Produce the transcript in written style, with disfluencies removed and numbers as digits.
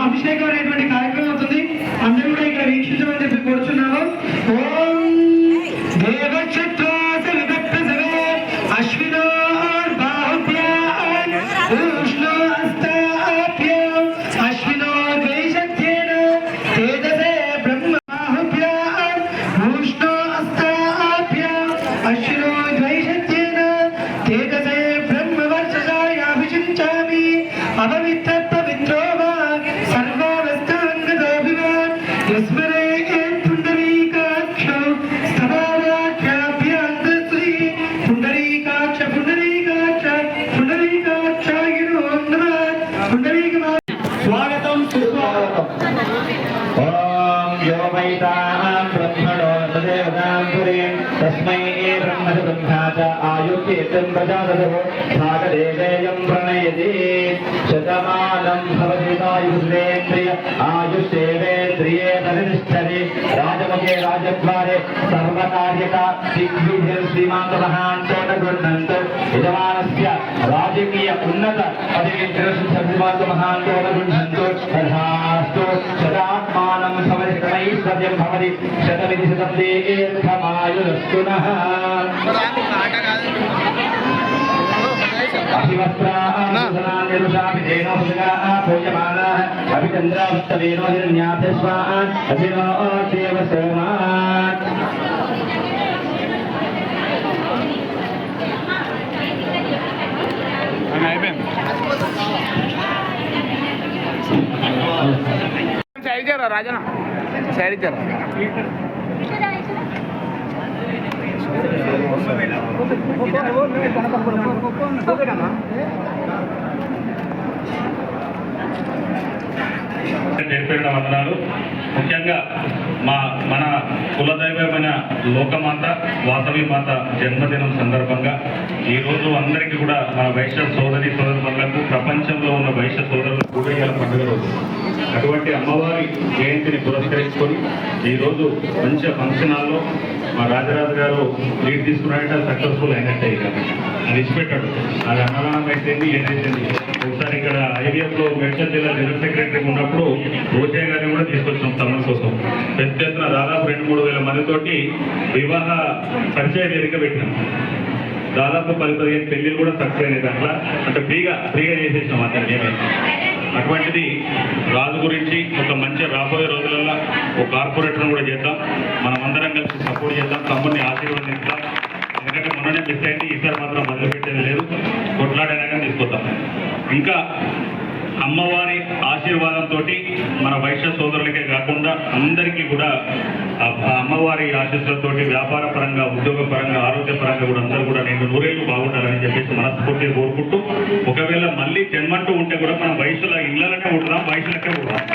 అభిషేకం అనేటువంటి కార్యక్రమం అవుతుంది. అందరూ కూడా ఇక్కడ వీక్షించమని చెప్పి కోరుచున్నాము. ఓం దేవక్షత్రాస విభక్త సవే అశ్వినో బాహుభ్యాం ఉష్ణో హస్తాభ్యాం అశ్వినో ద్వైషత్యేన తేజసే బ్రహ్మ బాహుభ్యాం ఉష్ణో హస్తాభ్యాం అశ్వినో ద్వైషత్యేన తేజసే బ్రహ్మ వర్షసాయ అభిషించామి అపవిత్ర పవిత్రో వా సర్వావస్థాంగదోభిమాన్ యస్మరే పుండరీకాక్షో స్థావాఖ్యాభ్యాంతశ్రీ పుండరీకాక్ష పుండరీకాక్ష పుండరీకాక్షాయినో నమః పుండరీకమా స్వాగతం సుస్వాగతం. ఓం యో వైతాః బ్రహ్మణో తదేవతాం పురీం తస్మై బ్రహ్మణ బ్రహ్మాచ ఆయుక్యేతం ప్రజాదదో భాగదేవేయం ప్రణయతి శతమానం భవతిదాయుర్వేంద్రియ ఆయుష్యేవేంద్రియే ప్రతిష్టతి రాజముఖే రాజద్వారే సర్వకార్యక దిగ్విజయ శ్రీమాన్ మహాన్ చోటగృహంతు యజమానస్య రాజకీయ ఉన్నత పదవీశ్వరమాన్ మహాన్ చోటగృహంతు తథాస్తు శతాత్మానం భవతి క్రమైశ్వర్యం భవతి శతమితి శతం దీర్ఘమాయురస్తు నః. అభిచంద్రాస్తవేనో హిరణ్యాభ్యస్వాన్ అభినో దేవ సోమాన్. సైడ్ చేయరా రాజన, సైడ్ చేయరా. చెప్పిన వందనాలు. ముఖ్యంగా మన కులదైవమైన లోకమాత వాసవి మాత జన్మదినం సందర్భంగా ఈరోజు అందరికీ కూడా మన వైశ్య సోదరి సోదరులకు ప్రపంచంలో ఉన్న వైశ్య సోదరులకు కూడా పండుగ రోజు. అటువంటి అమ్మవారి జయంతిని పురస్కరించుకొని ఈరోజు మంచి ఫంక్షన్ హాల్లో మా రాజరాజు గారు లీడ్ తీసుకున్నాడంటే అది సక్సెస్ఫుల్ అయినట్టే. ఇక అది ఇచ్చిపెట్టాడు, అది అన్నదానం అయితే ఏదైతుంది. ఒకసారి ఇక్కడ ఐవీఎఫ్లో మేడ్చల్ జిల్లా జనరల్ సెక్రటరీ ఉన్నప్పుడు రోజయ్య గారిని కూడా తీసుకొచ్చాం తమ్ముల కోసం. పెద్ద ఎత్తున దాదాపు 2-3 వేల మందితోటి వివాహ పరిచయ వేదిక పెట్టినాం. దాదాపు 10-15 పెళ్లిలు కూడా సక్సెస్ అయినాయి. అట్లా అంటే ఫ్రీగా చేసేసినాం అతను ఏమైనా. అటువంటిది రాజు గురించి ఒక మంచి రాబోయే రోజులలో ఒక కార్పొరేటర్ను కూడా చేద్దాం, మనం అందరం కలిసి సపోర్ట్ చేద్దాం, తమ్ముడిని ఆశీర్వదిస్తాం. ఎందుకంటే మొన్ననే మిస్ అయింది, ఈసారి మాత్రం మొదలుపెట్టేది లేదు, కొట్లాడైనా తీసుకొద్దాం. ఇంకా అమ్మవారి ఆశీర్వాదంతో మన వైశ్య సోదరులకే కాకుండా అందరికీ కూడా అమ్మవారి ఆశీస్సులతో వ్యాపార పరంగా, ఉద్యోగ పరంగా, ఆరోగ్య పరంగా కూడా అందరూ కూడా నేను నూరేళ్ళు బాగుంటారని చెప్పేసి మనస్ఫూర్తిగా కోరుకుంటూ, ఒకవేళ మళ్ళీ జన్మంటూ ఉంటే కూడా మనం వయసుల ఇళ్లలోనే ఉంటున్నాం, వయసులకే ఉంటున్నాం.